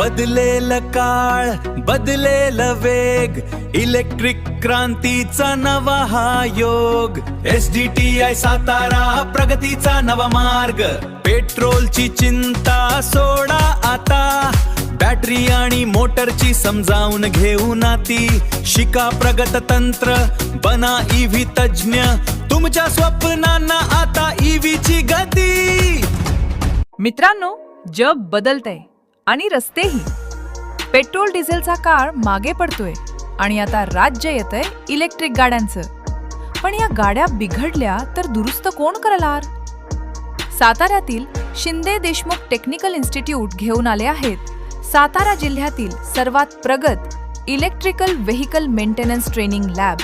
बदलेल काळ, बदलेल वेग, इलेक्ट्रिक क्रांतीचा नवा हा योग. SDTI सातारा प्रगतीचा नवा मार्ग. पेट्रोलची चिंता सोडा आता, बॅटरी आणि मोटरची समजावून घेऊ नाती. शिका प्रगत तंत्र, बना EV तज्ञ, तुमच्या स्वप्नांना आता EV ची गती. मित्रांनो, जग बदलतंय आणि रस्तेही. पेट्रोल डिझेलचा काळ मागे पडतोय आणि आता राज्य येतंय इलेक्ट्रिक गाड्यांचं. पण या गाड्या बिघडल्या तर दुरुस्त कोण करणार? साताऱ्यातील शिंदे देशमुख टेक्निकल इन्स्टिट्यूट घेऊन आले आहेत सातारा जिल्ह्यातील सर्वात प्रगत electrical vehicle maintenance training lab.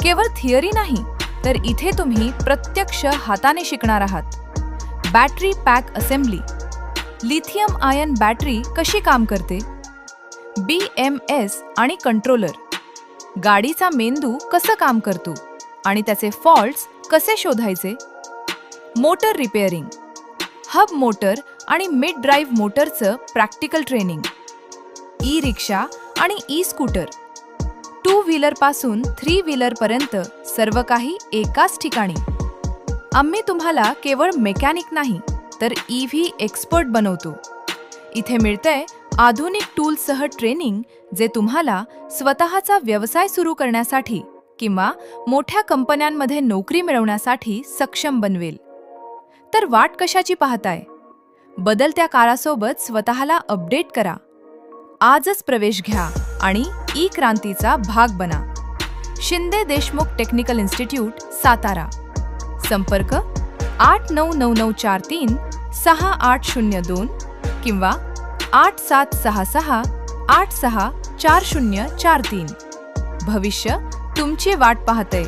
केवळ थिअरी नाही, तर इथे तुम्ही प्रत्यक्ष हाताने शिकणार आहात. Battery pack assembly, lithium ion battery कशी काम करते, BMS आणि कंट्रोलर, गाडीचा मेंदू कसं काम करतो आणि त्याचे फॉल्ट्स कसे शोधायचे, मोटर रिपेअरिंग, हब मोटर आणि मिड ड्राईव्ह मोटरचं प्रॅक्टिकल ट्रेनिंग, ई रिक्षा आणि ई स्कूटर, 2 व्हीलर पासून 3 व्हीलर पर्यंत सर्व काही एकाच ठिकाणी. आम्ही तुम्हाला केवळ मेकॅनिक नाही, तर EV एक्सपर्ट बनवतो. इथे मिळतंय आधुनिक टूल्ससह ट्रेनिंग, जे तुम्हाला स्वतःचा व्यवसाय सुरू करण्यासाठी किंवा मोठ्या कंपन्यांमध्ये नोकरी मिळवण्यासाठी सक्षम बनवेल. तर वाट कशाची पाहताय? बदलत्या काळासोबत स्वतःला अपडेट करा. आजच प्रवेश घ्या आणि ई क्रांतीचा भाग बना. Shinde Deshmukh technical institute, Satara. संपर्क 899943 6802 किंवा 8766 864043. भविष्य तुमची वाट पाहतंय.